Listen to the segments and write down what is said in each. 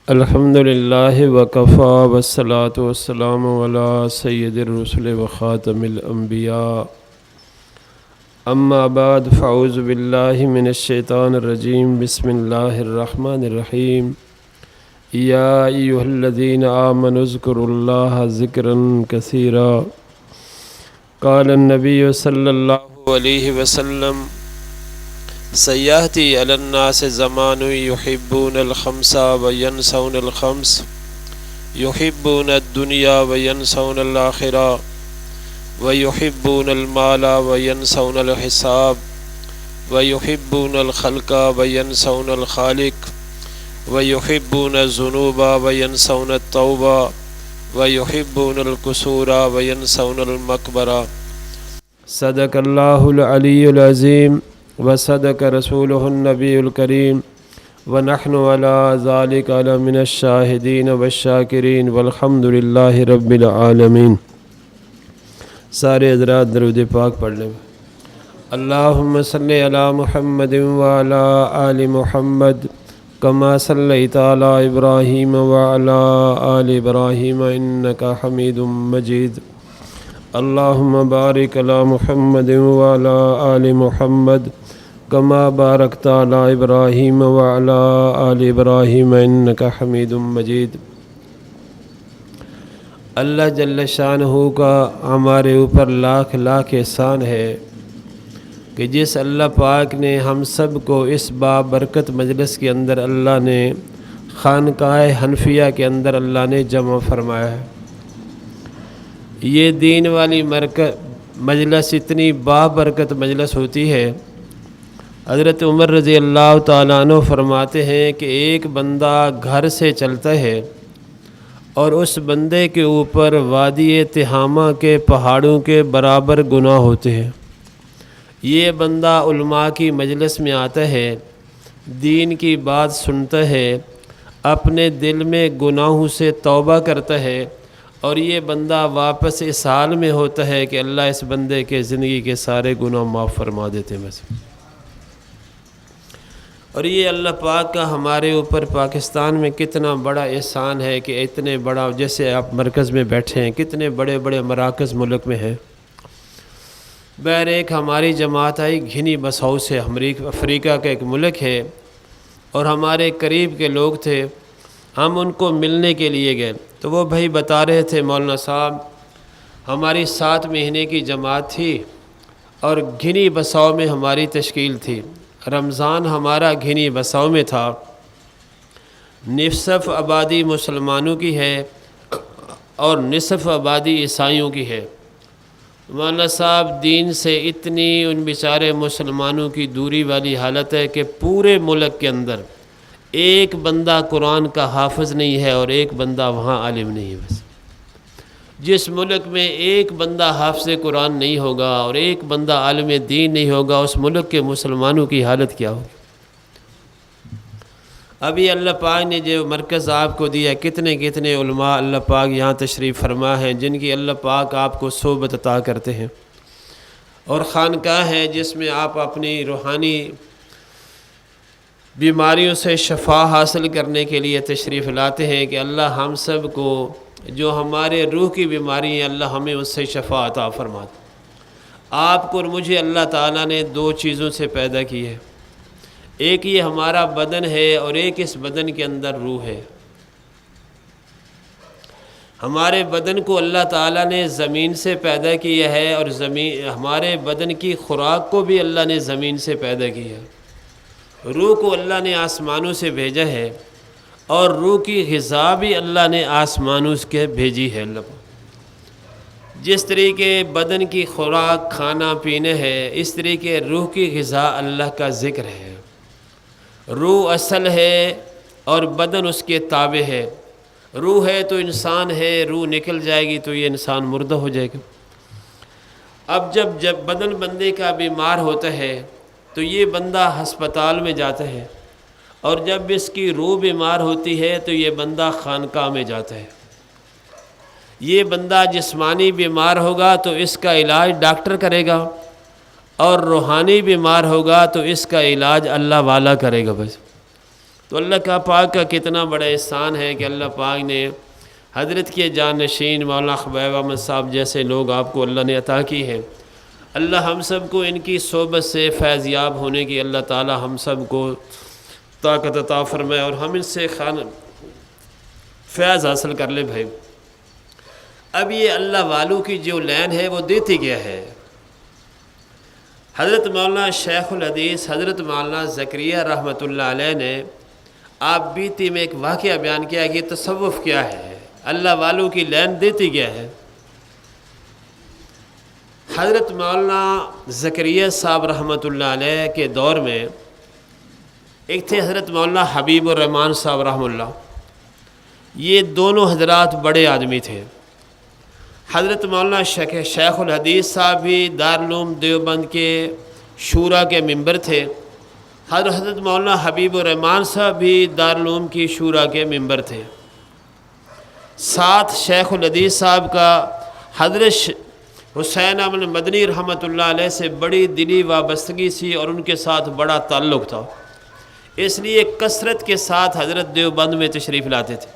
الحمد للہ وکفا والصلاة والسلام علی سید الرسل وخاتم الانبیاء اما بعد فاعوذ باللہ من الشیطان الرجیم بسم اللہ الرحمن الرحیم یا ایہا الذین آمنوا اذکروا اللہ ذکرا کثیرا قال النبی صلی اللہ علیہ وسلم سیأتی علی الناس زمان یحبون الخمس وینسون الخمس یحبون الدنیا وینسون الآخرہ ویحبون المال وینسون الحساب ویحبون الخلق وینسون الخالق ویحبون الذنوب وینسون التوبہ ویحبون القصور وینسون المقبرہ۔ صدق اللہ العلی العظیم وصدق رسولہ النبی الکریم ونحن علی ذلک من الشاہدین والشاکرین والحمد للہ رب العالمین۔ سارے حضرات درود پاک پڑھ لیں۔ اللہم صلی علی محمد وعلی آل محمد کما صلیت علی ابراہیم وعلی آل ابراہیم انکا حمید مجید۔ اللہم بارک علی محمد وعلی آل محمد کما بارکت علی ابراہیم وعلی آل ابراہیم انکا حمید مجید۔ اللہ جل شانہ کا ہمارے اوپر لاکھ لاکھ احسان ہے کہ جس اللہ پاک نے ہم سب کو اس بابرکت مجلس کے اندر اللہ نے خانقاہ حنفیہ کے اندر اللہ نے جمع فرمایا ہے۔ یہ دین والی مجلس اتنی بابرکت مجلس ہوتی ہے۔ حضرت عمر رضی اللہ تعالیٰ عنہ فرماتے ہیں کہ ایک بندہ گھر سے چلتا ہے اور اس بندے کے اوپر وادی تہامہ کے پہاڑوں کے برابر گناہ ہوتے ہیں۔ یہ بندہ علماء کی مجلس میں آتا ہے، دین کی بات سنتا ہے، اپنے دل میں گناہوں سے توبہ کرتا ہے، اور یہ بندہ واپس اس حال میں ہوتا ہے کہ اللہ اس بندے کے زندگی کے سارے گناہ معاف فرما دیتے ہیں۔ بس اور یہ اللہ پاک کا ہمارے اوپر پاکستان میں کتنا بڑا احسان ہے کہ اتنے بڑا، جیسے آپ مرکز میں بیٹھے ہیں، کتنے بڑے بڑے مراکز ملک میں ہیں۔ بہر ایک ہماری جماعت آئی گھنی بساؤ سے، افریقہ کا ایک ملک ہے، اور ہمارے قریب کے لوگ تھے۔ ہم ان کو ملنے کے لیے گئے تو وہ بھائی بتا رہے تھے، مولانا صاحب ہماری 7 مہینے کی جماعت تھی اور گھنی بساؤ میں ہماری تشکیل تھی۔ رمضان ہمارا گھنی بساؤ میں تھا، نصف آبادی مسلمانوں کی ہے اور نصف آبادی عیسائیوں کی ہے۔ مولانا صاحب دین سے اتنی ان بیچارے مسلمانوں کی دوری والی حالت ہے کہ پورے ملک کے اندر ایک بندہ قرآن کا حافظ نہیں ہے اور ایک بندہ وہاں عالم نہیں ہے۔ بس جس ملک میں ایک بندہ حافظ قرآن نہیں ہوگا اور ایک بندہ عالم دین نہیں ہوگا، اس ملک کے مسلمانوں کی حالت کیا ہوگی؟ ابھی اللہ پاک نے جو مرکز آپ کو دیا، کتنے کتنے علماء اللہ پاک یہاں تشریف فرما ہیں جن کی اللہ پاک آپ کو صحبت عطا کرتے ہیں، اور خانقاہ ہے جس میں آپ اپنی روحانی بیماریوں سے شفا حاصل کرنے کے لیے تشریف لاتے ہیں کہ اللہ ہم سب کو جو ہمارے روح کی بیماری ہیں، اللہ ہمیں اس سے شفا عطا فرما دے۔ آپ کو اور مجھے اللہ تعالیٰ نے 2 چیزوں سے پیدا کی ہے، ایک یہ ہمارا بدن ہے اور ایک اس بدن کے اندر روح ہے۔ ہمارے بدن کو اللہ تعالیٰ نے زمین سے پیدا کیا ہے، اور ہمارے بدن کی خوراک کو بھی اللہ نے زمین سے پیدا کیا ہے۔ روح کو اللہ نے آسمانوں سے بھیجا ہے، اور روح کی غذا بھی اللہ نے آسمانوں سے بھیجی ہے۔ جس طریقے بدن کی خوراک کھانا پینے ہے، اس طریقے روح کی غذا اللہ کا ذکر ہے۔ روح اصل ہے اور بدن اس کے تابع ہے۔ روح ہے تو انسان ہے، روح نکل جائے گی تو یہ انسان مردہ ہو جائے گا۔ اب جب بدن بندے کا بیمار ہوتا ہے تو یہ بندہ ہسپتال میں جاتا ہے، اور جب اس کی روح بیمار ہوتی ہے تو یہ بندہ خانقاہ میں جاتا ہے۔ یہ بندہ جسمانی بیمار ہوگا تو اس کا علاج ڈاکٹر کرے گا، اور روحانی بیمار ہوگا تو اس کا علاج اللہ والا کرے گا۔ بس تو اللہ کا پاک کا کتنا بڑا احسان ہے کہ اللہ پاک نے حضرت کے جانشین مولانا خبیب احمد صاحب جیسے لوگ آپ کو اللہ نے عطا کی ہیں۔ اللہ ہم سب کو ان کی صحبت سے فیض یاب ہونے کی اللہ تعالی ہم سب کو طاقت عطا فرمائے اور ہم ان سے فیض حاصل کر لیں بھائی۔ اب یہ اللہ والوں کی جو لین ہے وہ دیتی گیا ہے۔ حضرت مولانا شیخ الحدیث حضرت مولانا زکریا رحمۃ اللہ علیہ نے آپ بیتی میں ایک واقعہ بیان کیا کہ تصوف کیا ہے، اللہ والوں کی لین دیتی گیا ہے۔ حضرت مولانا زکریا صاحب رحمۃ اللہ علیہ کے دور میں ایک تھے حضرت مولانا حبیب الرحمن صاحب رحمہ اللہ۔ یہ دونوں حضرات بڑے آدمی تھے۔ حضرت مولانا شیخ الحدیث صاحب بھی دارالعلوم دیوبند کے شورا کے ممبر تھے۔ حضرت مولانا حبیب الرحمن صاحب بھی دارالعلوم کی شورا کے ممبر تھے۔ ساتھ شیخ الحدیث صاحب کا حضرت حسین احمد مدنی رحمۃ اللہ علیہ سے بڑی دلی وابستگی سی اور ان کے ساتھ بڑا تعلق تھا، اس لیے کثرت کے ساتھ حضرت دیوبند میں تشریف لاتے تھے۔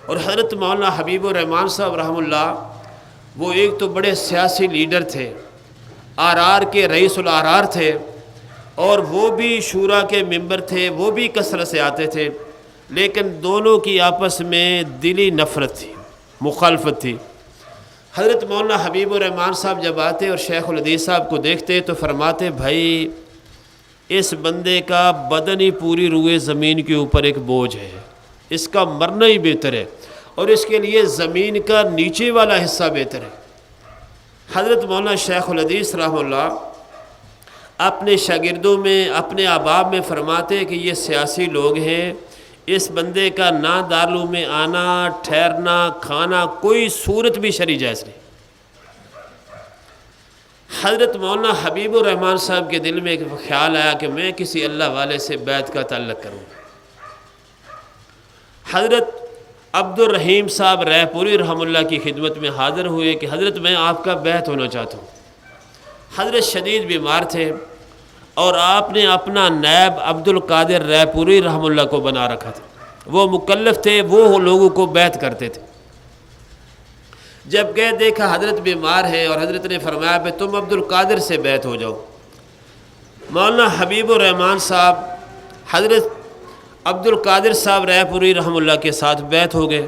اور حضرت مولانا حبیب الرحمن صاحب رحمہ اللہ وہ ایک تو بڑے سیاسی لیڈر تھے، آرآر کے رئیس الآرآر تھے، اور وہ بھی شورا کے ممبر تھے، وہ بھی کثرت سے آتے تھے، لیکن دونوں کی آپس میں دلی نفرت تھی، مخالفت تھی۔ حضرت مولانا حبیب الرحمن صاحب جب آتے اور شیخ الحدیث صاحب کو دیکھتے تو فرماتے بھائی اس بندے کا بدن ہی پوری روئے زمین کے اوپر ایک بوجھ ہے، اس کا مرنا ہی بہتر ہے، اور اس کے لیے زمین کا نیچے والا حصہ بہتر ہے۔ حضرت مولانا شیخ الحدیث رحمہ اللہ اپنے شاگردوں میں اپنے احباب میں فرماتے کہ یہ سیاسی لوگ ہیں، اس بندے کا نہ دارالعلوم میں آنا، ٹھہرنا، کھانا کوئی صورت بھی شرعی جائز نہیں۔ حضرت مولانا حبیب الرحمن صاحب کے دل میں ایک خیال آیا کہ میں کسی اللہ والے سے بیعت کا تعلق کروں۔ حضرت عبد الرحیم صاحب رائے پوری رحمہ اللہ کی خدمت میں حاضر ہوئے کہ حضرت میں آپ کا بیعت ہونا چاہتا ہوں۔ حضرت شدید بیمار تھے اور آپ نے اپنا نائب عبد القادر رائے پوری رحمہ اللہ کو بنا رکھا تھا، وہ مکلف تھے، وہ لوگوں کو بیعت کرتے تھے۔ جب گئے دیکھا حضرت بیمار ہیں اور حضرت نے فرمایا کہ تم عبد القادر سے بیعت ہو جاؤ۔ مولانا حبیب الرحمن صاحب حضرت عبد القادر صاحب رائے پوری رحمہ اللہ کے ساتھ بیعت ہو گئے،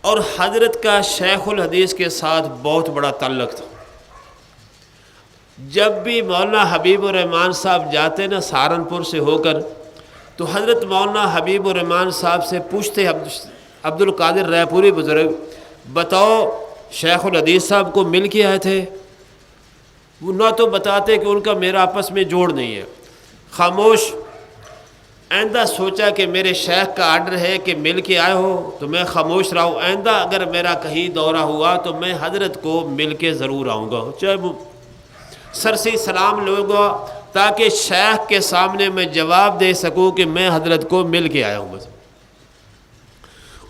اور حضرت کا شیخ الحدیث کے ساتھ بہت بڑا تعلق تھا۔ جب بھی مولانا حبیب الرحمن صاحب جاتے نا سہارنپور سے ہو کر تو حضرت مولانا حبیب الرحمن صاحب سے پوچھتے عبد القادر رائے پوری بزرگ بتاؤ شیخ الحدیث صاحب کو مل کے آئے تھے؟ وہ نہ تو بتاتے کہ ان کا میرا آپس میں جوڑ نہیں ہے، خاموش۔ آئندہ سوچا کہ میرے شیخ کا آرڈر ہے کہ مل کے آئے ہو تو میں خاموش رہا ہوں، آئندہ اگر میرا کہیں دورہ ہوا تو میں حضرت کو مل کے ضرور آؤں گا، چاہے سر سے سلام لوں گا، تاکہ شیخ کے سامنے میں جواب دے سکوں کہ میں حضرت کو مل کے آیا ہوں۔ بس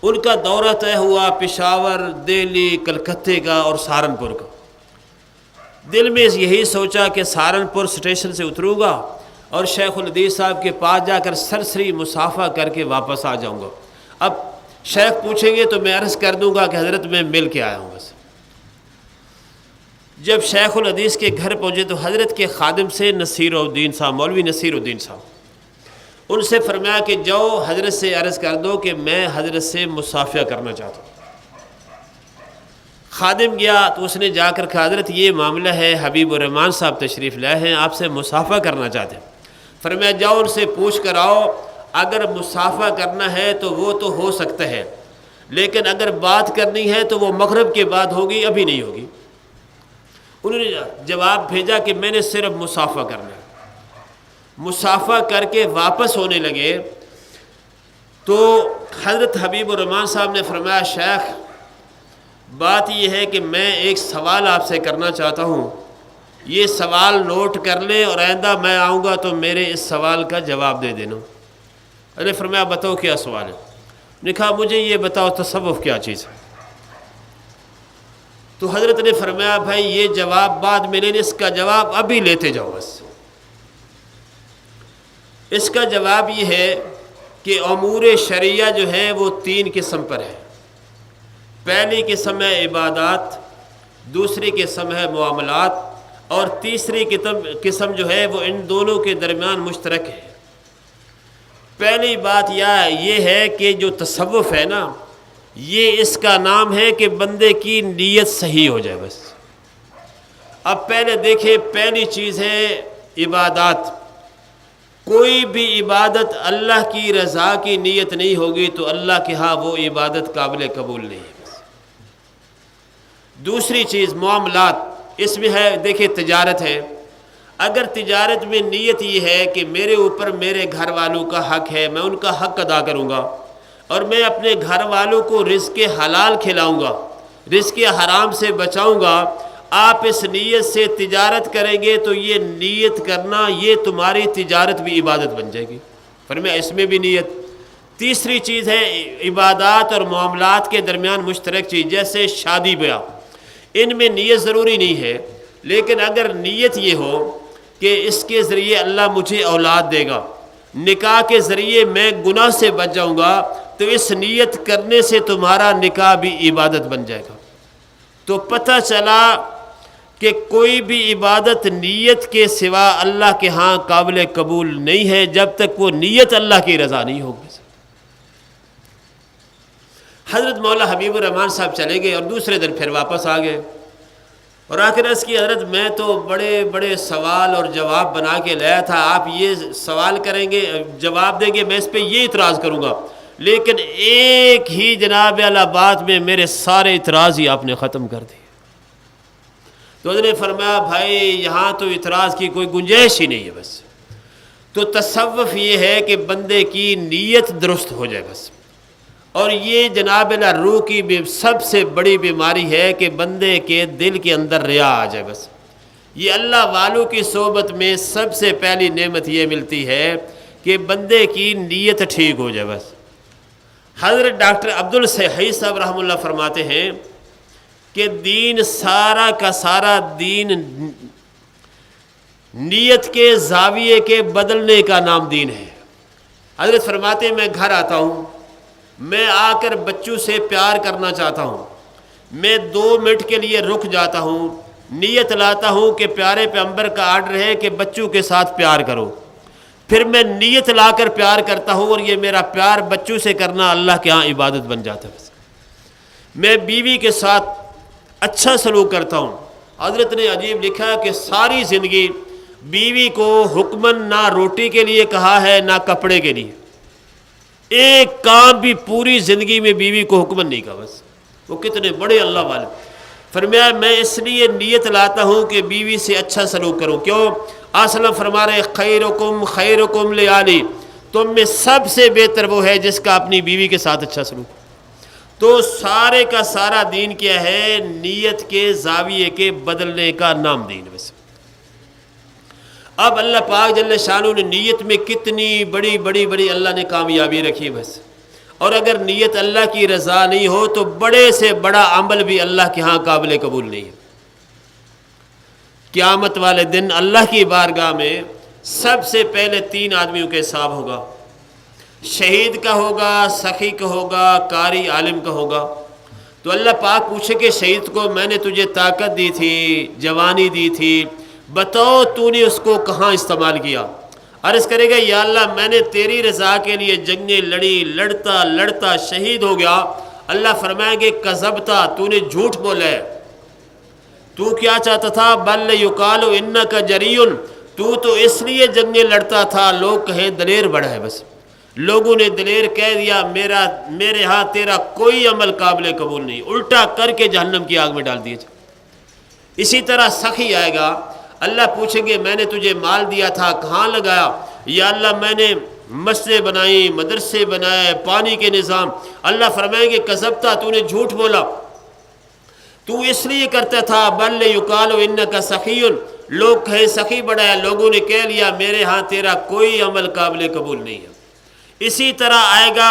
ان کا دورہ طے ہوا پشاور، دہلی، کلکتے کا اور سہارنپور کا۔ دل میں یہی سوچا کہ سہارنپور اسٹیشن سے اتروں گا اور شیخ الحدیث صاحب کے پاس جا کر سرسری مصافحہ کر کے واپس آ جاؤں گا۔ اب شیخ پوچھیں گے تو میں عرض کر دوں گا کہ حضرت میں مل کے آیا ہوں۔ بس جب شیخ الحدیث کے گھر پہنچے تو حضرت کے خادم سے نصیر الدین صاحب، مولوی نصیر الدین صاحب، ان سے فرمایا کہ جاؤ حضرت سے عرض کر دو کہ میں حضرت سے مصافحہ کرنا چاہتا ہوں۔ خادم گیا تو اس نے جا کر کہا حضرت یہ معاملہ ہے، حبیب الرحمن صاحب تشریف لائے ہیں، آپ سے مصافحہ کرنا چاہتے ہیں۔ فرمایا جاؤ ان سے پوچھ کر آؤ، اگر مصافحہ کرنا ہے تو وہ تو ہو سکتا ہے، لیکن اگر بات کرنی ہے تو وہ مغرب کے بعد ہوگی، ابھی نہیں ہوگی۔ انہوں نے جواب بھیجا کہ میں نے صرف مصافحہ کرنا ہے۔ مصافحہ کر کے واپس ہونے لگے تو حضرت حبیب الرحمن صاحب نے فرمایا شیخ بات یہ ہے کہ میں ایک سوال آپ سے کرنا چاہتا ہوں، یہ سوال نوٹ کر لیں اور آئندہ میں آؤں گا تو میرے اس سوال کا جواب دے دینا۔ انہوں نے فرمایا بتاؤ کیا سوال ہے؟ نے کہا مجھے یہ بتاؤ تصوف کیا چیز ہے؟ تو حضرت نے فرمایا بھائی یہ جواب بعد میں لینے، اس کا جواب ابھی لیتے جاؤ۔ بس اس کا جواب یہ ہے کہ امور شرعیہ جو ہے وہ 3 قسم پر ہے۔ پہلی قسم ہے عبادات، دوسری قسم ہے معاملات، اور تیسری قسم جو ہے وہ ان دونوں کے درمیان مشترک ہے۔ پہلی بات یہ ہے کہ جو تصوف ہے نا، یہ اس کا نام ہے کہ بندے کی نیت صحیح ہو جائے بس۔ اب پہلے دیکھیں، پہلی چیز ہے عبادات۔ کوئی بھی عبادت اللہ کی رضا کی نیت نہیں ہوگی تو اللہ کے ہاں وہ عبادت قابل قبول نہیں ہے۔ دوسری چیز معاملات، اس میں ہے دیکھیں تجارت ہے۔ اگر تجارت میں نیت یہ ہے کہ میرے اوپر میرے گھر والوں کا حق ہے، میں ان کا حق ادا کروں گا اور میں اپنے گھر والوں کو رزق حلال کھلاؤں گا، رزق حرام سے بچاؤں گا، آپ اس نیت سے تجارت کریں گے تو یہ نیت کرنا، یہ تمہاری تجارت بھی عبادت بن جائے گی۔ فرمایا اس میں بھی نیت۔ تیسری چیز ہے عبادات اور معاملات کے درمیان مشترک چیز، جیسے شادی بیاہ، ان میں نیت ضروری نہیں ہے، لیکن اگر نیت یہ ہو کہ اس کے ذریعے اللہ مجھے اولاد دے گا، نکاح کے ذریعے میں گناہ سے بچ جاؤں گا، تو اس نیت کرنے سے تمہارا نکاح بھی عبادت بن جائے گا۔ تو پتہ چلا کہ کوئی بھی عبادت نیت کے سوا اللہ کے ہاں قابل قبول نہیں ہے جب تک وہ نیت اللہ کی رضا نہیں ہوگی۔ حضرت مولا حبیب الرحمن صاحب چلے گئے اور دوسرے دن پھر واپس آ گئے، اور آخر اس کی حضرت میں تو بڑے بڑے سوال اور جواب بنا کے لایا تھا، آپ یہ سوال کریں گے جواب دیں گے، میں اس پہ یہ اعتراض کروں گا، لیکن ایک ہی جناب اعلیٰ بات میں میرے سارے اعتراض ہی آپ نے ختم کر دیے۔ تو حضرت نے فرمایا بھائی یہاں تو اعتراض کی کوئی گنجائش ہی نہیں ہے بس۔ تو تصوف یہ ہے کہ بندے کی نیت درست ہو جائے بس، اور یہ جناب اللہ روح کی سب سے بڑی بیماری ہے کہ بندے کے دل کے اندر ریا آ جائے بس۔ یہ اللہ والوں کی صحبت میں سب سے پہلی نعمت یہ ملتی ہے کہ بندے کی نیت ٹھیک ہو جائے بس۔ حضرت ڈاکٹر عبدالصحیح صاحب رحمہ اللہ فرماتے ہیں کہ دین سارا کا سارا دین نیت کے زاویے کے بدلنے کا نام دین ہے۔ حضرت فرماتے ہیں میں گھر آتا ہوں، میں آ کر بچوں سے پیار کرنا چاہتا ہوں، میں 2 منٹ کے لیے رک جاتا ہوں، نیت لاتا ہوں کہ پیارے پیغمبر کا آرڈر ہے کہ بچوں کے ساتھ پیار کرو، پھر میں نیت لا کر پیار کرتا ہوں، اور یہ میرا پیار بچوں سے کرنا اللہ کے ہاں عبادت بن جاتا ہے۔ میں بیوی کے ساتھ اچھا سلوک کرتا ہوں۔ حضرت نے عجیب لکھا کہ ساری زندگی بیوی کو حکماً نہ روٹی کے لیے کہا ہے نہ کپڑے کے لیے، ایک کام بھی پوری زندگی میں بیوی کو حکماً نہیں کہا بس۔ وہ کتنے بڑے اللہ والے۔ فرمایا میں اس لیے نیت لاتا ہوں کہ بیوی سے اچھا سلوک کروں۔ کیوں؟ اصل فرما رہے خیرکم خیرکم لعلی، تم میں سب سے بہتر وہ ہے جس کا اپنی بیوی کے ساتھ اچھا سلوک۔ تو سارے کا سارا دین کیا ہے؟ نیت کے زاویے کے بدلنے کا نام دین بس۔ اب اللہ پاک جل شانہ نے نیت میں کتنی بڑی بڑی بڑی اللہ نے کامیابی رکھی بس، اور اگر نیت اللہ کی رضا نہیں ہو تو بڑے سے بڑا عمل بھی اللہ کے ہاں قابل قبول نہیں ہے۔ قیامت والے دن اللہ کی بارگاہ میں سب سے پہلے 3 آدمیوں کا حساب ہوگا، شہید کا ہوگا، سخی کا ہوگا، قاری عالم کا ہوگا۔ تو اللہ پاک پوچھے کہ شہید کو میں نے تجھے طاقت دی تھی، جوانی دی تھی، بتاؤ تو نے اس کو کہاں استعمال کیا؟ عرض کرے گا یا اللہ میں نے تیری رضا کے لیے جنگیں لڑی، لڑتا لڑتا شہید ہو گیا۔ اللہ فرمائیں گے کذبتا، تو نے جھوٹ بولا ہے، تو کیا چاہتا تھا؟ بل یقال انک جری، تو اس لیے جنگیں لڑتا تھا لوگ کہیں دلیر بڑا ہے بس۔ لوگوں نے دلیر کہہ دیا، میرے ہاں تیرا کوئی عمل قابل قبول نہیں، الٹا کر کے جہنم کی آگ میں ڈال دیے جائے۔ اسی طرح سخی آئے گا، اللہ پوچھیں گے میں نے تجھے مال دیا تھا کہاں لگایا؟ یا اللہ میں نے مسجد بنائی، مدرسے بنائے، پانی کے نظام۔ اللہ فرمائیں گے کذبتا، تو نے جھوٹ بولا، تو اس لیے کرتا تھا بل یقال انک سخی، لوگ کہیں سخی بڑا ہے، لوگوں نے کہہ لیا میرے ہاں تیرا کوئی عمل قابل قبول نہیں ہے۔ اسی طرح آئے گا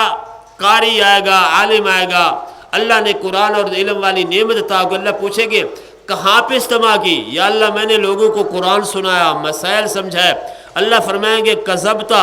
قاری آئے گا، عالم آئے گا، اللہ نے قرآن اور علم والی نعمت عطا کو اللہ پوچھیں گے کہاں پہ استعمال کی؟ یا اللہ میں نے لوگوں کو قرآن سنایا، مسائل سمجھائے۔ اللہ فرمائیں گے کذبتا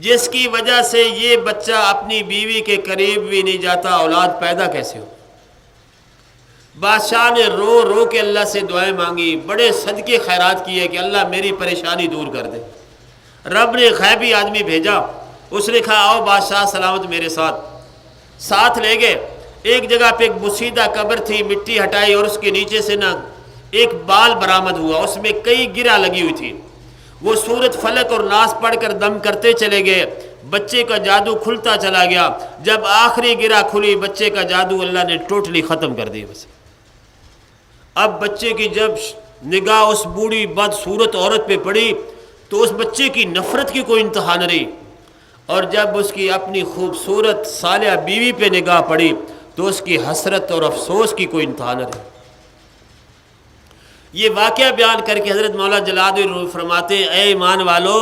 جس کی وجہ سے یہ بچہ اپنی بیوی کے قریب بھی نہیں جاتا، اولاد پیدا کیسے ہو؟ بادشاہ نے رو رو کے اللہ سے دعائیں مانگی، بڑے صدقے خیرات کیے کہ اللہ میری پریشانی دور کر دے۔ رب نے غیبی آدمی بھیجا، اس نے کہا آؤ بادشاہ سلامت میرے ساتھ لے گئے۔ ایک جگہ پہ ایک بسیدہ قبر تھی، مٹی ہٹائی اور اس کے نیچے سے نا ایک بال برآمد ہوا، اس میں کئی گرہ لگی ہوئی تھی۔ وہ سورت فلق اور ناس پڑھ کر دم کرتے چلے گئے، بچے کا جادو کھلتا چلا گیا۔ جب آخری گرہ کھلی، بچے کا جادو اللہ نے ٹوٹلی ختم کر دیا۔ بس اب بچے کی جب نگاہ اس بوڑھی بدصورت عورت پہ پڑی تو اس بچے کی نفرت کی کوئی انتہا نہ رہی، اور جب اس کی اپنی خوبصورت صالحہ بیوی پہ نگاہ پڑی تو اس کی حسرت اور افسوس کی کوئی انتہا نہ رہی۔ یہ واقعہ بیان کر کے حضرت مولا جلال الروح فرماتے ہیں اے ایمان والو،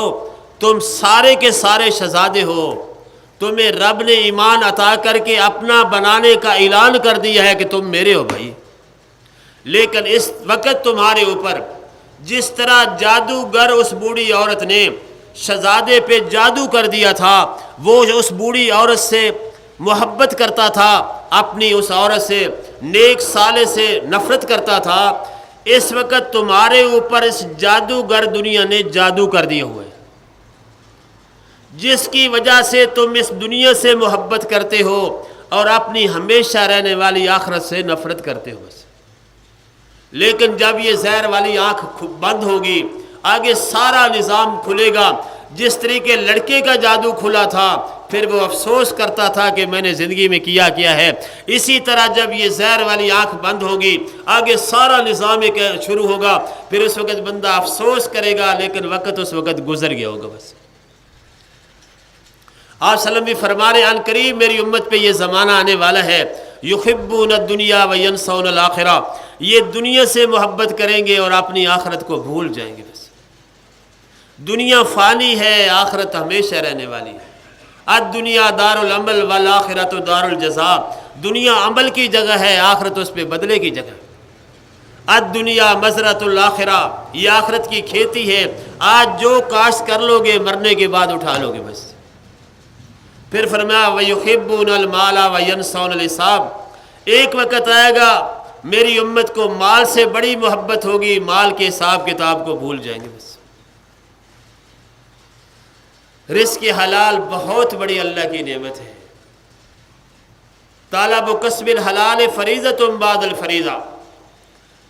تم سارے کے سارے شہزادے ہو، تمہیں رب نے ایمان عطا کر کے اپنا بنانے کا اعلان کر دیا ہے کہ تم میرے ہو بھائی، لیکن اس وقت تمہارے اوپر جس طرح جادوگر اس بوڑھی عورت نے شہزادے پہ جادو کر دیا تھا، وہ اس بوڑھی عورت سے محبت کرتا تھا، اپنی اس عورت سے نیک صالح سے نفرت کرتا تھا، اس وقت تمہارے اوپر اس جادوگر دنیا نے جادو کر دیا ہوا ہے، جس کی وجہ سے تم اس دنیا سے محبت کرتے ہو اور اپنی ہمیشہ رہنے والی آخرت سے نفرت کرتے ہو۔ لیکن جب یہ زہر والی آنکھ بند ہوگی، آگے سارا نظام کھلے گا۔ جس طریقے لڑکے کا جادو کھلا تھا، پھر وہ افسوس کرتا تھا کہ میں نے زندگی میں کیا ہے، اسی طرح جب یہ زہر والی آنکھ بند ہوگی، آگے سارا نظام شروع ہوگا، پھر اس وقت بندہ افسوس کرے گا، لیکن وقت اس وقت گزر گیا ہوگا۔ بس آپ صلی اللہ علیہ وسلم بھی فرما رہے ان قریب میری امت پہ یہ زمانہ آنے والا ہے، یحبون الدنیا وینسون الآخرہ، یہ دنیا سے محبت کریں گے اور اپنی آخرت کو بھول جائیں گے۔ بس دنیا فانی ہے، آخرت ہمیشہ رہنے والی ہے۔ الدنیا دار العمل والآخرۃ دار الجزاء، دنیا عمل کی جگہ ہے، آخرت اس پہ بدلے کی جگہ ہے۔ الدنیا مزرعۃ الآخرہ، یہ آخرت کی کھیتی ہے، آج جو کاشت کر لو گے مرنے کے بعد اٹھا لو گے۔ بس پھر فرمایا وَيُحِبُّونَ الْمَالَ وَيَنْسَوْنَ الْحِسَابَ، ایک وقت آئے گا میری امت کو مال سے بڑی محبت ہوگی، مال کے حساب کتاب کو بھول جائیں گے۔ بس رزق حلال بہت بڑی اللہ کی نعمت ہے۔ طالب و کسب الحلال فریضۃ بعد الفریضہ،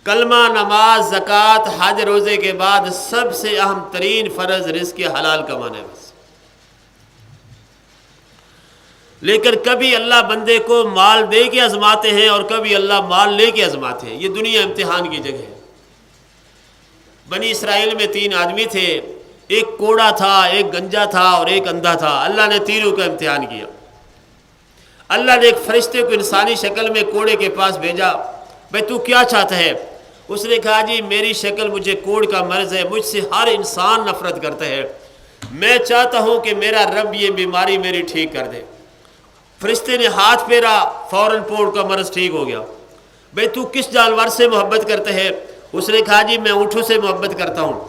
کلمہ، نماز، زکوٰۃ، حج، روزے کے بعد سب سے اہم ترین فرض رزق حلال کمانا ہے۔ بس لیکن کبھی اللہ بندے کو مال دے کے آزماتے ہیں اور کبھی اللہ مال لے کے آزماتے ہیں، یہ دنیا امتحان کی جگہ ہے۔ بنی اسرائیل میں 3 آدمی تھے، ایک کوڑا تھا، ایک گنجا تھا اور ایک اندھا تھا۔ اللہ نے تینوں کا امتحان کیا۔ اللہ نے ایک فرشتے کو انسانی شکل میں کوڑے کے پاس بھیجا، بھئی تو کیا چاہتا ہے؟ اس نے کہا جی میری شکل، مجھے کوڑ کا مرض ہے، مجھ سے ہر انسان نفرت کرتا ہے، میں چاہتا ہوں کہ میرا رب یہ بیماری میری ٹھیک کر دے۔ فرشتے نے ہاتھ پھیرا، فوراً کوڑ کا مرض ٹھیک ہو گیا۔ بھئی تو کس جانور سے محبت کرتا ہے؟ اس نے کہا جی میں اونٹوں سے محبت کرتا ہوں۔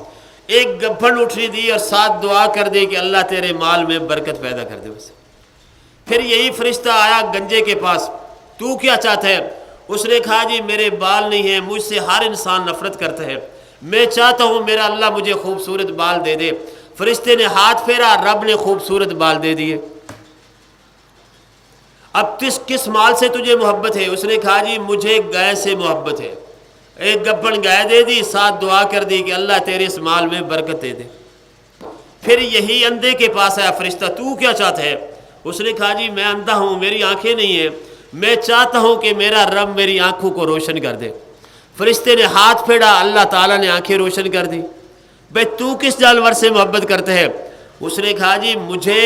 ایک گبھن اونٹنی دی اور ساتھ دعا کر دی کہ اللہ تیرے مال میں برکت پیدا کر دے۔ بس پھر یہی فرشتہ آیا گنجے کے پاس، تو کیا چاہتا ہے؟ اس نے کہا جی میرے بال نہیں ہیں، مجھ سے ہر انسان نفرت کرتا ہے، میں چاہتا ہوں میرا اللہ مجھے خوبصورت بال دے دے۔ فرشتے نے ہاتھ پھیرا، رب نے خوبصورت بال دے دیے۔ اب کس مال سے تجھے محبت ہے؟ اس نے کہا جی مجھے گائے سے محبت ہے۔ ایک گبھن گائے دے دی، ساتھ دعا کر دی کہ اللہ تیرے اس مال میں برکت دے دے۔ پھر یہی اندھے کے پاس آیا فرشتہ، تو کیا چاہتا ہے؟ اس نے کہا جی میں اندھا ہوں، میری آنکھیں نہیں ہیں، میں چاہتا ہوں کہ میرا رب میری آنکھوں کو روشن کر دے۔ فرشتے نے ہاتھ پھیرا، اللہ تعالیٰ نے آنکھیں روشن کر دی۔ بھئی تو کس جانور سے محبت کرتا ہے؟ اس نے کہا جی مجھے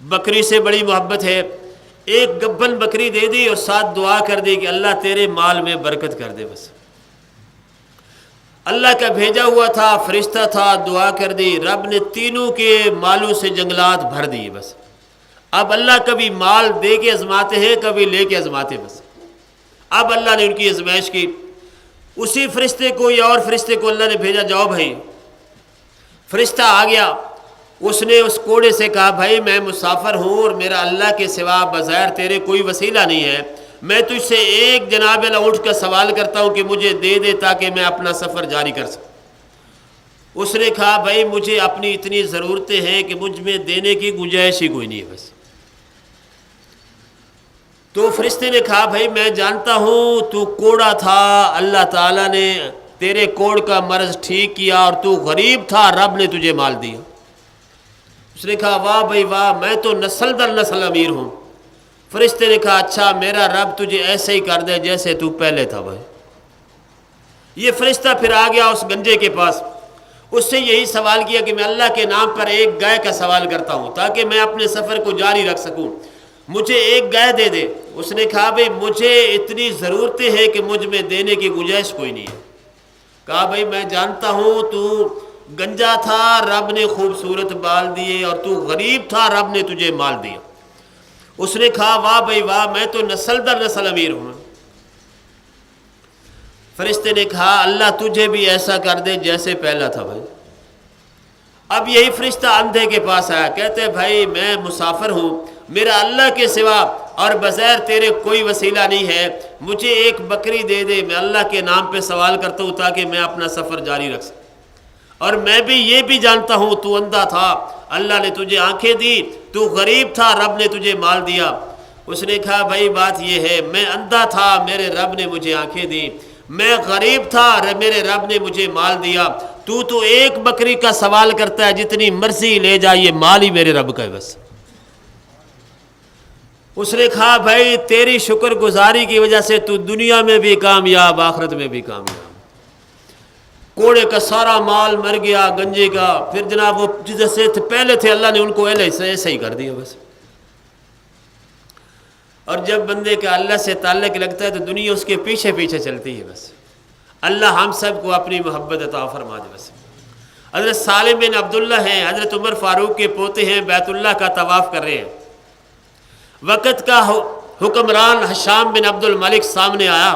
بکری سے بڑی محبت ہے۔ ایک گبھن بکری دے دی اور ساتھ دعا کر دی کہ اللہ تیرے مال میں برکت کر دے۔ بس اللہ کا بھیجا ہوا تھا، فرشتہ تھا، دعا کر دی، رب نے تینوں کے مالوں سے جنگلات بھر دیے۔ بس اب اللہ کبھی مال دے کے آزماتے ہیں، کبھی لے کے آزماتے۔ بس اب اللہ نے ان کی آزمائش کی۔ اسی فرشتے کو یا اور فرشتے کو اللہ نے بھیجا، جاؤ بھائی۔ فرشتہ آ گیا، اس نے اس کوڑے سے کہا بھائی میں مسافر ہوں اور میرا اللہ کے سوا بغیر تیرے کوئی وسیلہ نہیں ہے، میں تجھ سے ایک جناب اونٹ کا سوال کرتا ہوں کہ مجھے دے دے تاکہ میں اپنا سفر جاری کر سکوں۔ اس نے کہا بھائی مجھے اپنی اتنی ضرورتیں ہیں کہ مجھ میں دینے کی گنجائش ہی کوئی نہیں ہے بس۔ تو فرشتے نے کہا بھائی میں جانتا ہوں تو کوڑا تھا، اللہ تعالیٰ نے تیرے کوڑ کا مرض ٹھیک کیا، اور تو غریب تھا، رب نے تجھے مال دیا۔ اس نے کہا واہ بھائی واہ، میں تو نسل در نسل امیر ہوں۔ فرشتے نے کہا اچھا میرا رب تجھے ایسے ہی کر دے جیسے تو پہلے تھا بھائی۔ یہ فرشتہ پھر آ گیا اس گنجے کے پاس، اس سے یہی سوال کیا کہ میں اللہ کے نام پر ایک گائے کا سوال کرتا ہوں تاکہ میں اپنے سفر کو جاری رکھ سکوں، مجھے ایک گائے دے دے۔ اس نے کہا بھائی مجھے اتنی ضرورتیں ہیں کہ مجھ میں دینے کی گنجائش کوئی نہیں ہے۔ کہا بھائی میں جانتا ہوں تو گنجا تھا، رب نے خوبصورت بال دیے، اور تو غریب تھا، رب نے تجھے مال دیا۔ اس نے کہا واہ بھائی واہ، میں تو نسل در نسل امیر ہوں۔ فرشتے نے کہا اللہ تجھے بھی ایسا کر دے جیسے پہلا تھا بھائی۔ اب یہی فرشتہ اندھے کے پاس آیا، کہتے بھائی میں مسافر ہوں، میرا اللہ کے سوا اور بغیر تیرے کوئی وسیلہ نہیں ہے، مجھے ایک بکری دے دے، میں اللہ کے نام پہ سوال کرتا ہوں تاکہ میں اپنا سفر جاری رکھ سکوں۔ اور میں بھی یہ بھی جانتا ہوں تو اندھا تھا، اللہ نے تجھے آنکھیں دی، تو غریب تھا، رب نے تجھے مال دیا۔ اس نے کہا بھائی بات یہ ہے میں اندھا تھا، میرے رب نے مجھے آنکھیں دی، میں غریب تھا، میرے رب نے مجھے مال دیا، تو ایک بکری کا سوال کرتا ہے، جتنی مرضی لے جا، یہ مال ہی میرے رب کا ہے بس۔ اس نے کہا بھائی تیری شکر گزاری کی وجہ سے تو دنیا میں بھی کامیاب، آخرت میں بھی کامیاب۔ کوڑے کا سارا مال مر گیا گنجے کا، پھر جناب وہ جیسے پہلے تھے اللہ نے ان کو ایسے ہی کر دیا بس۔ اور جب بندے کا اللہ سے تعلق لگتا ہے تو دنیا اس کے پیچھے پیچھے چلتی ہے بس۔ اللہ ہم سب کو اپنی محبت عطا فرما دے بس۔ حضرت سالم بن عبداللہ ہیں، حضرت عمر فاروق کے پوتے ہیں، بیت اللہ کا طواف کر رہے ہیں۔ وقت کا حکمران حشام بن عبد الملک سامنے آیا،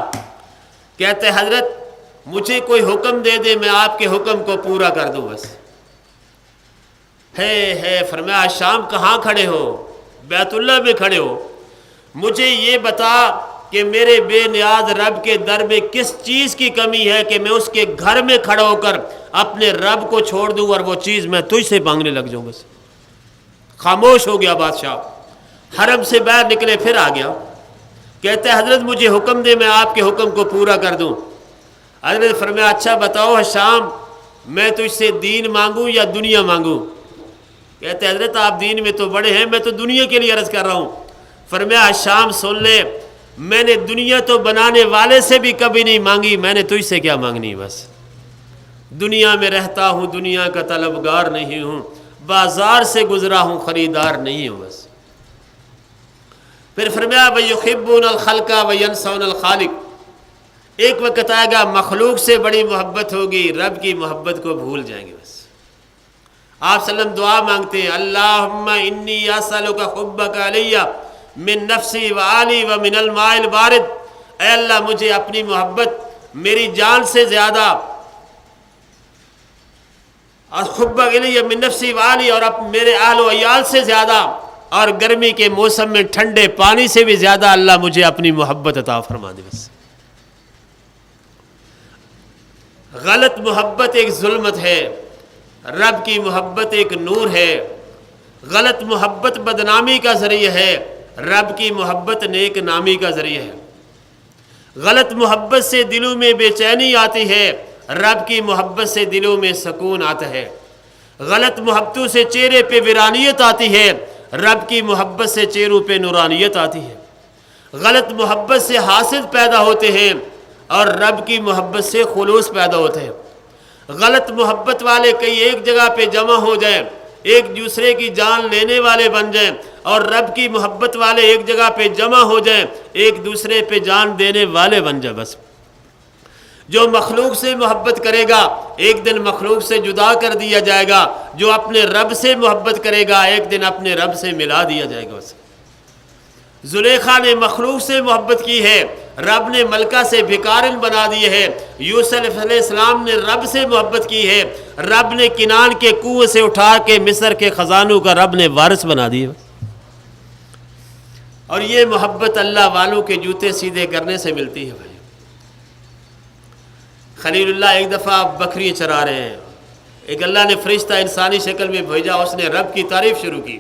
کہتے حضرت مجھے کوئی حکم دے دے، میں آپ کے حکم کو پورا کر دوں بس۔ ہے فرمایا حشام کہاں کھڑے ہو؟ بیت اللہ میں کھڑے ہو، مجھے یہ بتا کہ میرے بے نیاز رب کے در میں کس چیز کی کمی ہے کہ میں اس کے گھر میں کھڑا ہو کر اپنے رب کو چھوڑ دوں اور وہ چیز میں تجھ سے مانگنے لگ جاؤں بس۔ خاموش ہو گیا بادشاہ، حرم سے باہر نکلے، پھر آ گیا، کہتے ہیں حضرت مجھے حکم دے میں آپ کے حکم کو پورا کر دوں۔ حضرت فرمایا اچھا بتاؤ حشام میں تجھ سے دین مانگوں یا دنیا مانگوں؟ کہتے ہیں حضرت آپ دین میں تو بڑے ہیں، میں تو دنیا کے لیے عرض کر رہا ہوں۔ فرمایا حشام سن لے، میں نے دنیا تو بنانے والے سے بھی کبھی نہیں مانگی، میں نے تجھ سے کیا مانگنی بس۔ دنیا میں رہتا ہوں، دنیا کا طلبگار نہیں ہوں، بازار سے گزرا ہوں، خریدار نہیں ہوں بس۔ پھر فرمایا وَيُحِبُّونَ الْخَلْقَ وَيَنْسَوْنَ الْخَالِقَ، ایک وقت آئے گا مخلوق سے بڑی محبت ہوگی، رب کی محبت کو بھول جائیں گے بس۔ آپ صلی اللہ علیہ وسلم دعا مانگتے ہیں اللہم انی اسألک حبک علی من نفسی وآلی ومن الماء البارد، اے اللہ مجھے اپنی محبت میری جان سے زیادہ، حبک علی من نفسی وآلی، اور میرے اہل و عیال سے زیادہ، اور گرمی کے موسم میں ٹھنڈے پانی سے بھی زیادہ اللہ مجھے اپنی محبت عطا فرما دے بس۔ غلط محبت ایک ظلمت ہے، رب کی محبت ایک نور ہے۔ غلط محبت بدنامی کا ذریعہ ہے، رب کی محبت نیک نامی کا ذریعہ ہے۔ غلط محبت سے دلوں میں بے چینی آتی ہے، رب کی محبت سے دلوں میں سکون آتا ہے۔ غلط محبتوں سے چہرے پہ ویرانیت آتی ہے، رب کی محبت سے چہروں پہ نورانیت آتی ہے۔ غلط محبت سے حاسد پیدا ہوتے ہیں، اور رب کی محبت سے خلوص پیدا ہوتے ہیں۔ غلط محبت والے کئی ایک جگہ پہ جمع ہو جائیں، ایک دوسرے کی جان لینے والے بن جائیں، اور رب کی محبت والے ایک جگہ پہ جمع ہو جائیں، ایک دوسرے پہ جان دینے والے بن جائیں بس۔ جو مخلوق سے محبت کرے گا ایک دن مخلوق سے جدا کر دیا جائے گا، جو اپنے رب سے محبت کرے گا ایک دن اپنے رب سے ملا دیا جائے گا بس۔ زلیخا نے مخلوق سے محبت کی ہے، رب نے ملکہ سے بھکارن بنا دیے ہے۔ یوسف علیہ السلام نے رب سے محبت کی ہے، رب نے کنان کے کنویں سے اٹھا کے مصر کے خزانوں کا رب نے وارث بنا دیا. اور یہ محبت اللہ والوں کے جوتے سیدھے کرنے سے ملتی ہے. بھائی خلیل اللہ ایک دفعہ بکری چرا رہے ہیں، ایک اللہ نے فرشتہ انسانی شکل میں بھیجا، اس نے رب کی تعریف شروع کی.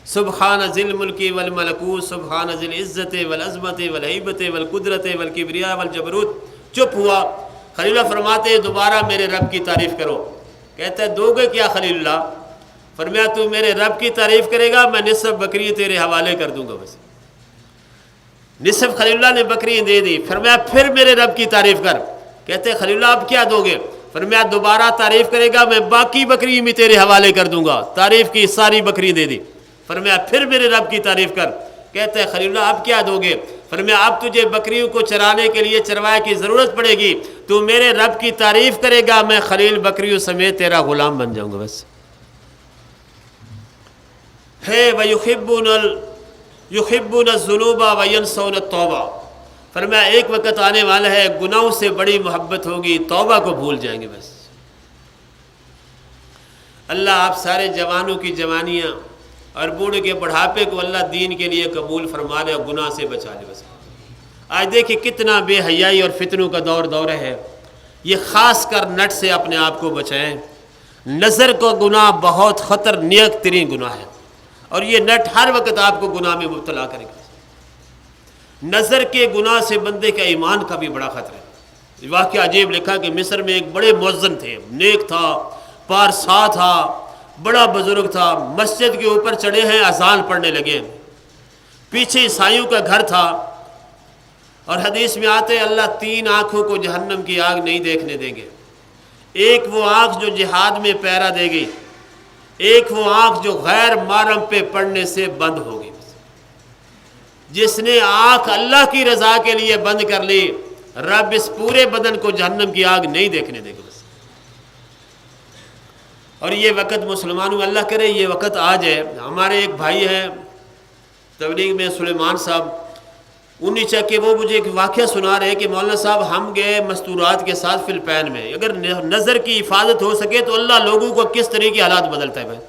سبحان ذی الملک والملکوت، سبحان ذی العزت والعظمت والہیبت والقدرت والکبریاء والجبروت. چپ ہوا. خلیل اللہ فرماتے ہیں دوبارہ میرے رب کی تعریف کرو. کہتا ہے دو گے کیا خلیل اللہ؟ فرمایا تو میرے رب کی تعریف کرے گا میں نصف بکری تیرے حوالے کر دوں گا. بس نصف خلیل اللہ نے بکری دے دی. فرمایا پھر میرے رب کی تعریف کر. کہتے ہیں خلیل اللہ اب کیا دو گے؟ فرمایا دوبارہ تعریف کرے گا میں باقی بکری بھی تیرے حوالے کر دوں گا. تعریف کی ساری بکری دے دی. فرمایا پھر میرے رب کی تعریف کر. کہتے ہیں خلیل اللہ اب کیا دو گے؟ فرمایا اب تجھے بکریوں کو چرانے کے لیے چروائے کی ضرورت پڑے گی، تو میرے رب کی تعریف کرے گا میں خلیل بکریوں سمیت تیرا غلام بن جاؤں گا. بس ہے وَيُحِبُّونَ الذُّنُوبَ وَيَنْسَوْنَ التَّوْبَةَ. فرمایا ایک وقت آنے والا ہے گناہوں سے بڑی محبت ہوگی، توبہ کو بھول جائیں گے. بس اللہ آپ سارے جوانوں کی جوانیاں اور بوڑھے کے بڑھاپے کو اللہ دین کے لیے قبول فرما لے اور گناہ سے بچا لے. بس آج دیکھیں کتنا بے حیائی اور فتنوں کا دور ہے. یہ خاص کر نٹ سے اپنے آپ کو بچائیں. نظر کو گناہ بہت خطرناک ترین گناہ ہے، اور یہ نٹ ہر وقت آپ کو گناہ میں مبتلا کرے گا. نظر کے گناہ سے بندے کا ایمان کا بھی بڑا خطرہ ہے. واقعہ عجیب لکھا کہ مصر میں ایک بڑے مؤذن تھے، نیک تھا، پارسا تھا، بڑا بزرگ تھا. مسجد کے اوپر چڑھے ہیں، اذان پڑھنے لگے. پیچھے عیسائیوں کا گھر تھا، اور حدیث میں آتے اللہ 3 آنکھوں کو جہنم کی آگ نہیں دیکھنے دیں گے. ایک وہ آنکھ جو جہاد میں پہرا دے گی، ایک وہ آنکھ جو غیر محرم پہ پڑھنے سے بند ہوگی. جس نے آنکھ اللہ کی رضا کے لیے بند کر لی، رب اس پورے بدن کو جہنم کی آگ نہیں دیکھنے دے گا. بس اور یہ وقت مسلمانوں اللہ کرے یہ وقت آ جائے. ہمارے ایک بھائی ہیں تبلیغ میں سلیمان صاحب، انہیں چاہ کہ وہ مجھے ایک واقعہ سنا رہے کہ مولانا صاحب ہم گئے مستورات کے ساتھ فلپین میں. اگر نظر کی حفاظت ہو سکے تو اللہ لوگوں کو کس طرح کی حالات بدلتا ہے. بھائی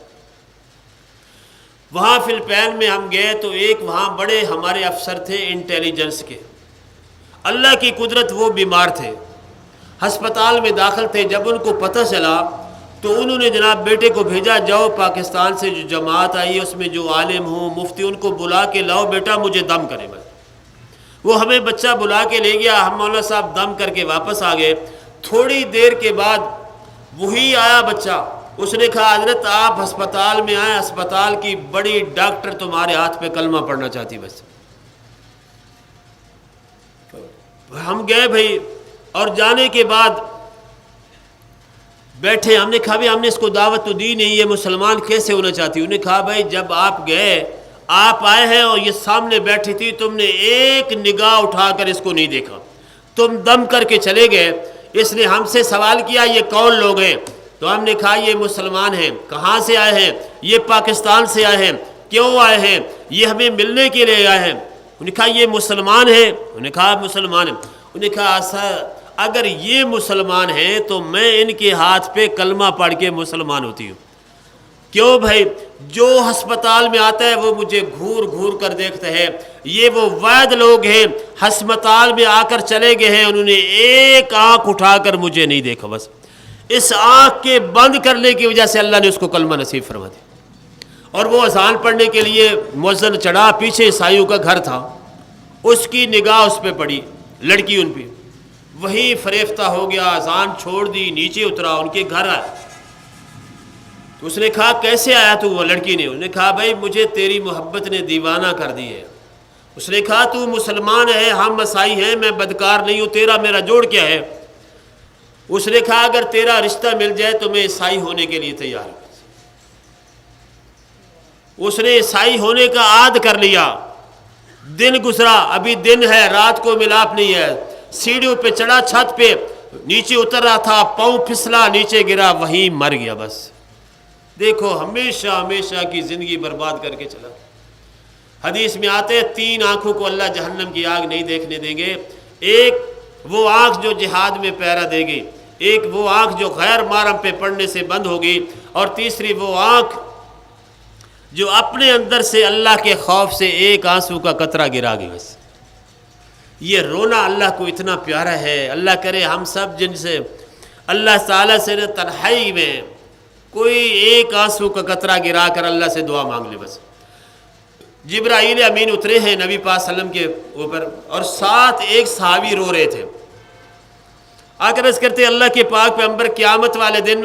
وہاں فلپین میں ہم گئے تو ایک وہاں بڑے ہمارے افسر تھے انٹیلیجنس کے. اللہ کی قدرت وہ بیمار تھے، ہسپتال میں داخل تھے. جب ان کو پتہ چلا تو انہوں نے جناب بیٹے کو بھیجا، جاؤ پاکستان سے جو جماعت آئی ہے اس میں جو عالم ہوں مفتی ان کو بلا کے لاؤ، بیٹا مجھے دم کرے. بس وہ ہمیں بچہ بلا کے لے گیا. ہم مولانا صاحب دم کر کے واپس آ گئے. تھوڑی دیر کے بعد وہی آیا بچہ. اس نے کہا حضرت آپ ہسپتال میں آئے، ہسپتال کی بڑی ڈاکٹر تمہارے ہاتھ پہ کلمہ پڑھنا چاہتی. بس ہم گئے بھائی، اور جانے کے بعد بیٹھے. ہم نے کہا بھی ہم نے اس کو دعوت تو دی نہیں، یہ مسلمان کیسے ہونا چاہتی؟ انہوں نے کہا بھائی جب آپ گئے، آپ آئے ہیں اور یہ سامنے بیٹھی تھی، تم نے ایک نگاہ اٹھا کر اس کو نہیں دیکھا، تم دم کر کے چلے گئے. اس نے ہم سے سوال کیا یہ کون لوگ ہیں؟ تو ہم نے کہا یہ مسلمان ہیں. کہاں سے آئے ہیں؟ یہ پاکستان سے آئے ہیں. کیوں آئے ہیں؟ یہ ہمیں ملنے کے لیے آئے ہیں. انہوں نے کہا یہ مسلمان ہیں؟ انہوں نے کہا مسلمان ہیں. انہوں نے کہا اگر یہ مسلمان ہیں تو میں ان کے ہاتھ پہ کلمہ پڑھ کے مسلمان ہوتی ہوں. کیوں بھائی؟ جو ہسپتال میں آتا ہے وہ مجھے گھور گھور کر دیکھتا ہے. یہ وہ وعد لوگ ہیں ہسپتال میں آ کر چلے گئے ہیں، انہوں نے ایک آنکھ اٹھا کر مجھے نہیں دیکھا. بس اس آنکھ کے بند کرنے کی وجہ سے اللہ نے اس کو کلمہ نصیب فرما دیا. اور وہ اذان پڑھنے کے لیے مؤذن چڑھا، پیچھے عیسائیوں کا گھر تھا. اس کی نگاہ اس پہ پڑی، لڑکی ان پہ، وہی فریفتہ ہو گیا. اذان چھوڑ دی، نیچے اترا، ان کے گھر آیا. تو اس نے کہا کیسے آیا تو؟ وہ لڑکی نے. انہوں نے کہا بھائی مجھے تیری محبت نے دیوانہ کر دی ہے. اس نے کہا تو مسلمان ہے، ہم عیسائی ہیں، میں بدکار نہیں ہوں، تیرا میرا جوڑ کیا ہے؟ اس نے کہا اگر تیرا رشتہ مل جائے تو میں عیسائی ہونے کے لیے تیار ہوں. اس نے عیسائی ہونے کا عہد کر لیا. دن گزرا، ابھی دن ہے، رات کو ملاپ نہیں ہے. سیڑھیوں پہ چڑھا، چھت پہ نیچے اتر رہا تھا، پاؤں پھسلا، نیچے گرا، وہیں مر گیا. بس دیکھو ہمیشہ ہمیشہ کی زندگی برباد کر کے چلا. حدیث میں آتے 3 آنکھوں کو اللہ جہنم کی آگ نہیں دیکھنے دیں گے. ایک وہ آنکھ جو جہاد میں پہرا دے گی، ایک وہ آنکھ جو غیر محرم پہ پڑنے سے بند ہوگی، اور تیسری وہ آنکھ جو اپنے اندر سے اللہ کے خوف سے ایک آنسو کا قطرہ گرا گی۔ بس یہ رونا اللہ کو اتنا پیارا ہے۔ اللہ کرے ہم سب جن سے اللہ تعالیٰ سے تنہائی میں کوئی ایک آنسو کا قطرہ گرا کر اللہ سے دعا مانگ لے۔ بس جبرائیل امین اترے ہیں نبی پاک صلی اللہ علیہ وسلم کے اوپر، اور ساتھ ایک صحابی رو رہے تھے۔ آ کر عرض کرتے اللہ کے پاک پیغمبر، قیامت والے دن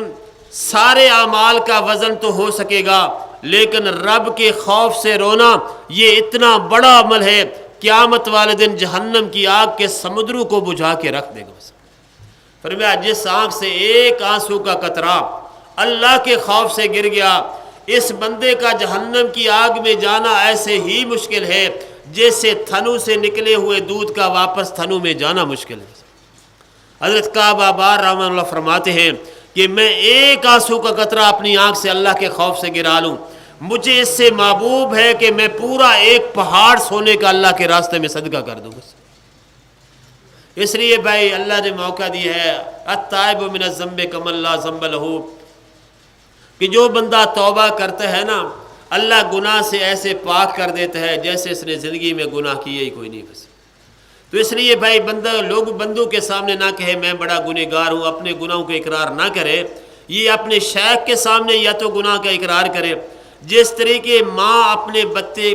سارے اعمال کا وزن تو ہو سکے گا، لیکن رب کے خوف سے رونا یہ اتنا بڑا عمل ہے، قیامت والے دن جہنم کی آگ کے سمندروں کو بجھا کے رکھ دے گا۔ بس فرمایا جس آنکھ سے ایک آنسو کا قطرہ اللہ کے خوف سے گر گیا، اس بندے کا جہنم کی آگ میں جانا ایسے ہی مشکل ہے جیسے تھنو سے نکلے ہوئے دودھ کا واپس تھنو میں جانا مشکل ہے۔ حضرت کعب آبار رحمہ اللہ فرماتے ہیں کہ میں ایک آنسو کا قطرہ اپنی آنکھ سے اللہ کے خوف سے گرا لوں، مجھے اس سے محبوب ہے کہ میں پورا ایک پہاڑ سونے کا اللہ کے راستے میں صدقہ کر دوں۔ بس اس لیے بھائی اللہ نے موقع دیا ہے، التائب من الذنب کمن لا ذنب لہ، کہ جو بندہ توبہ کرتا ہے نا، اللہ گناہ سے ایسے پاک کر دیتا ہے جیسے اس نے زندگی میں گناہ کیا ہی کوئی نہیں۔ بس تو اس لیے بھائی بندوں کے سامنے نہ کہے میں بڑا گنہگار ہوں، اپنے گناہوں کا اقرار نہ کرے، یہ اپنے شیخ کے سامنے یا تو گناہ کا اقرار کرے۔ جس طریقے ماں اپنے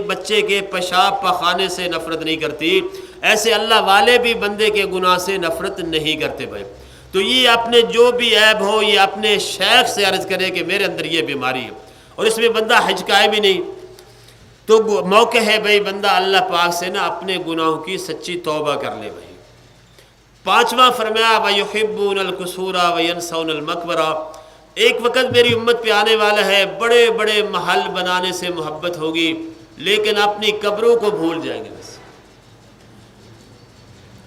بچے کے پیشاب پخانے سے نفرت نہیں کرتی، ایسے اللہ والے بھی بندے کے گناہ سے نفرت نہیں کرتے بھائی۔ تو یہ اپنے جو بھی عیب ہو یہ اپنے شیخ سے عرض کرے کہ میرے اندر یہ بیماری ہے، اور اس میں بندہ ہچکائے بھی نہیں۔ تو موقع ہے بھائی بندہ اللہ پاک سے نا اپنے گناہوں کی سچی توبہ کر لے بھائی۔ پانچواں فرمایا وَيُحِبُّونَ الْقُصُورَ وَيَنْسَوْنَ الْمَقْبَرَ، ایک وقت میری امت پہ آنے والا ہے بڑے بڑے محل بنانے سے محبت ہوگی لیکن اپنی قبروں کو بھول جائیں گے۔ بس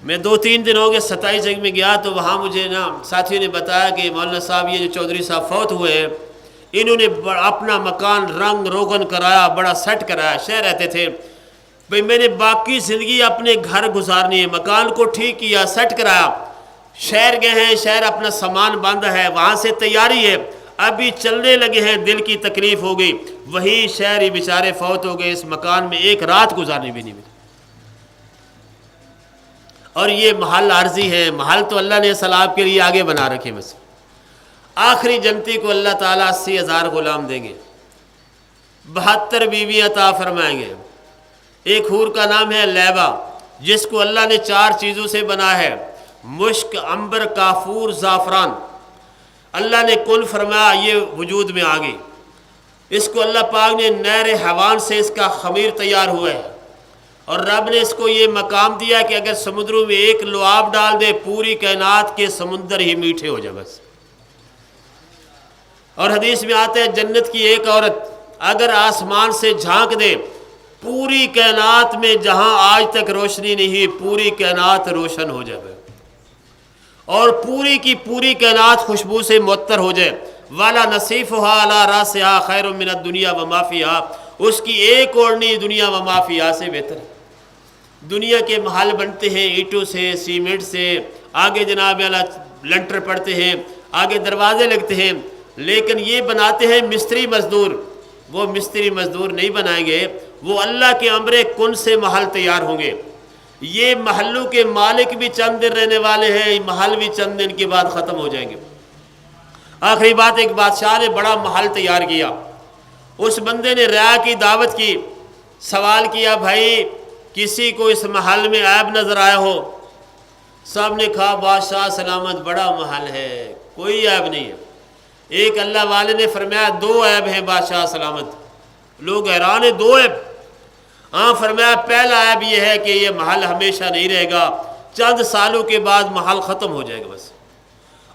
میں 2-3 دن ہو گئے 27 جنگ میں گیا تو وہاں مجھے نا ساتھیوں نے بتایا کہ مولانا صاحب یہ جو چودھری صاحب فوت ہوئے ہیں انہوں نے اپنا مکان رنگ روغن کرایا، بڑا سیٹ کرایا، شہر رہتے تھے بھئی میں نے باقی زندگی اپنے گھر گزارنی ہے، مکان کو ٹھیک کیا، سیٹ کرایا، شہر گئے ہیں، شہر اپنا سامان باندھا ہے، وہاں سے تیاری ہے، ابھی چلنے لگے ہیں، دل کی تکلیف ہو گئی، وہی شہری بیچارے فوت ہو گئے، اس مکان میں ایک رات گزارنی بھی نہیں ملی۔ اور یہ محل عارضی ہے، محل تو اللہ نے سلاب کے لیے آگے بنا رکھے۔ بس آخری جنتی کو اللہ تعالیٰ 80,000 غلام دیں گے، 72 بیویاں عطا فرمائیں گے۔ ایک حور کا نام ہے لیبا، جس کو اللہ نے 4 چیزوں سے بنا ہے، مشک، عنبر، کافور، زعفران۔ اللہ نے کن فرمایا یہ وجود میں آ گئی۔ اس کو اللہ پاک نے نہر حیوان سے اس کا خمیر تیار ہوا ہے، اور رب نے اس کو یہ مقام دیا کہ اگر سمندروں میں ایک لعاب ڈال دے پوری کائنات کے سمندر ہی میٹھے ہو جائے۔ بس اور حدیث میں آتا ہے جنت کی ایک عورت اگر آسمان سے جھانک دے پوری کائنات میں جہاں آج تک روشنی نہیں ہوئی پوری کائنات روشن ہو جائے، اور پوری کی پوری کائنات خوشبو سے معطر ہو جائے۔ والا نصیفها علی راسها خیر من الدنیا وما فیہا، اس کی ایک اوڑھنی دنیا وما فیہا سے بہتر ہے۔ دنیا کے محل بنتے ہیں اینٹوں سے، سیمنٹ سے، آگے جناب لنٹر پڑتے ہیں، آگے دروازے لگتے ہیں، لیکن یہ بناتے ہیں مستری مزدور۔ وہ مستری مزدور نہیں بنائیں گے، وہ اللہ کے امر کن سے محل تیار ہوں گے۔ یہ محلوں کے مالک بھی چند دن رہنے والے ہیں، محل بھی چند دن کے بعد ختم ہو جائیں گے۔ آخری بات، ایک بادشاہ نے بڑا محل تیار کیا، اس بندے نے رعایا کی دعوت کی، سوال کیا بھائی کسی کو اس محل میں عیب نظر آیا ہو؟ سب نے کہا بادشاہ سلامت بڑا محل ہے، کوئی عیب نہیں ہے۔ ایک اللہ والے نے فرمایا 2 عیب ہیں بادشاہ سلامت۔ لوگ حیران ہیں، 2 عیب؟ ہاں فرمایا پہلا عیب یہ ہے کہ یہ محل ہمیشہ نہیں رہے گا، چند سالوں کے بعد محل ختم ہو جائے گا بس۔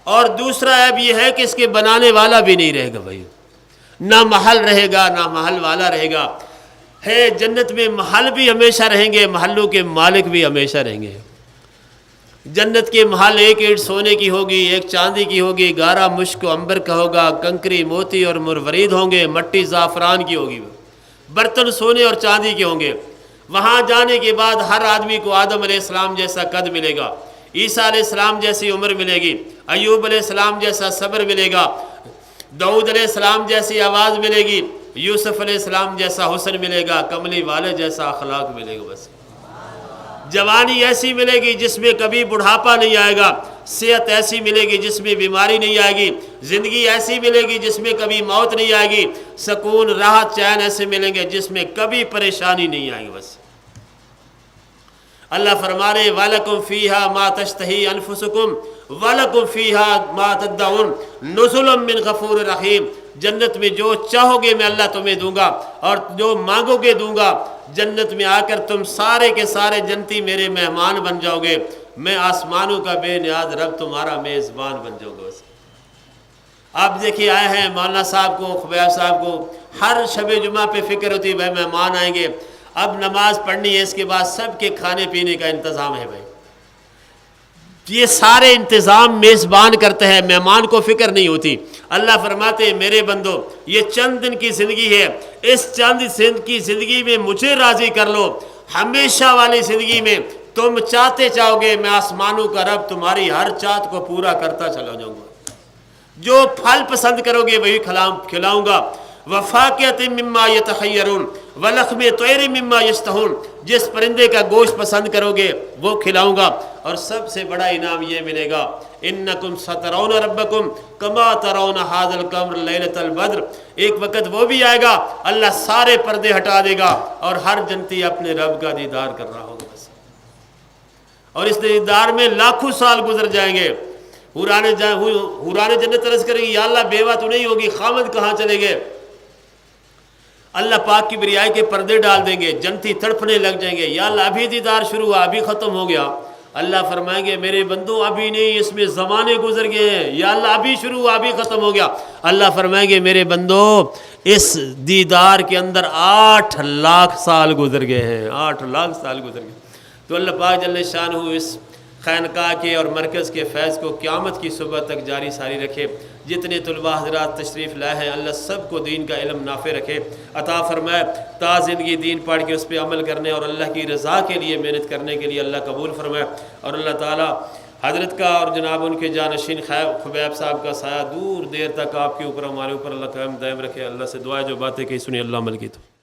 اور دوسرا عیب یہ ہے کہ اس کے بنانے والا بھی نہیں رہے گا بھائی، نہ محل رہے گا نہ محل والا رہے گا۔ ہے جنت میں محل بھی ہمیشہ رہیں گے، محلوں کے مالک بھی ہمیشہ رہیں گے۔ جنت کے محل ایک اینٹ سونے کی ہوگی، ایک چاندی کی ہوگی، گارا مشک و عنبر کا ہوگا، کنکری موتی اور مروارید ہوں گے، مٹی زعفران کی ہوگی، برتن سونے اور چاندی کے ہوں گے۔ وہاں جانے کے بعد ہر آدمی کو آدم علیہ السلام جیسا قد ملے گا، عیسیٰ علیہ السلام جیسی عمر ملے گی، ایوب علیہ السلام جیسا صبر ملے گا، داؤد علیہ السلام جیسی آواز ملے گی، یوسف علیہ السلام جیسا حسن ملے گا، کملی والے جیسا اخلاق ملے گا۔ بس جوانی ایسی ملے گی جس میں کبھی بڑھاپا نہیں آئے گا، صحت ایسی ملے گی جس میں بیماری نہیں آئے گی، زندگی ایسی ملے گی جس میں کبھی موت نہیں آئے گی، سکون راحت چین ایسے ملیں گے جس میں کبھی پریشانی نہیں آئے گی۔ بس اللہ فرما رہے وَلَكُمْ فِيهَا مَا تَشْتَهِي أَنفُسُكُمْ وَلَكُمْ فِيهَا مَا تَدَّعُونَ نُزُلٌ مِّن غَفُورٍ رَحِيمٍ۔ جنت میں جو چاہو گے میں اللہ تمہیں دوں گا، اور جو مانگو گے دوں گا۔ جنت میں آ کر تم سارے کے سارے جنتی میرے مہمان بن جاؤ گے، میں آسمانوں کا بے نیاز رب تمہارا میزبان بن جاؤ گا۔ آپ دیکھیے آئے ہیں مولانا صاحب کو، خبیب صاحب کو ہر شب جمعہ پہ فکر ہوتی ہے بھائی مہمان آئیں گے، اب نماز پڑھنی ہے، اس کے بعد سب کے کھانے پینے کا انتظام ہے۔ بھائی یہ سارے انتظام میزبان کرتے ہیں، مہمان کو فکر نہیں ہوتی۔ اللہ فرماتے ہیں میرے بندو یہ چند دن کی زندگی ہے، اس چند دن کی زندگی میں مجھے راضی کر لو، ہمیشہ والی زندگی میں تم چاہتے چاہو گے میں آسمانوں کا رب تمہاری ہر چاہت کو پورا کرتا چلا جاؤں گا۔ جو پھل پسند کرو گے وہی کھلاؤں گا۔ وَفَاكِهَةٍ مِّمَّا يَتَخَيَّرُونَ وَلَحْمِ طَيْرٍ مِّمَّا يَشْتَهُونَ جس پرندے کا گوشت پسند کرو گے وہ کھلاؤں گا، اور سب سے بڑا انعام یہ ملے گا إِنَّكُمْ سَتَرَوْنَ رَبَّكُمْ كَمَا تَرَوْنَ هَذَا الْقَمَرَ لَيْلَةَ الْبَدْرِ۔ ایک وقت وہ بھی آئے گا اللہ سارے پردے ہٹا دے گا اور ہر جنتی اپنے رب کا دیدار کر رہا ہوگا۔ بس اور اس دیدار میں لاکھوں سال گزر جائیں گے۔ حوران جنت عرض کریں گی یا اللہ بیوہ تو نہیں ہوگی، خامد کہاں چلے گئے؟ اللہ پاک کی بریائی کے پردے ڈال دیں گے، جنتی تڑپنے لگ جائیں گے، یا اللہ ابھی دیدار شروع ہوا ابھی ختم ہو گیا۔ اللہ فرمائیں گے میرے بندو ابھی نہیں، اس میں زمانے گزر گئے ہیں، یا اللہ ابھی شروع ہوا ابھی ختم ہو گیا۔ اللہ فرمائیں گے میرے بندو اس دیدار کے اندر 8 لاکھ سال گزر گئے ہیں، 8 لاکھ سال گزر گئے۔ تو اللہ پاک جل شانہ اس خانقاہ کے اور مرکز کے فیض کو قیامت کی صبح تک جاری ساری رکھے۔ جتنے طلباء حضرات تشریف لائے ہیں اللہ سب کو دین کا علم نافع رکھے، عطا فرمائے، تا زندگی دین پڑھ کے اس پہ عمل کرنے اور اللہ کی رضا کے لیے محنت کرنے کے لیے اللہ قبول فرمائے، اور اللہ تعالی حضرت کا اور جناب ان کے جانشین خبیب صاحب کا سایہ دور دیر تک آپ کے اوپر ہمارے اوپر اللہ قائم دائم رکھے۔ اللہ سے دعا ہے جو باتیں کہی سنی اللہ عمل کی تو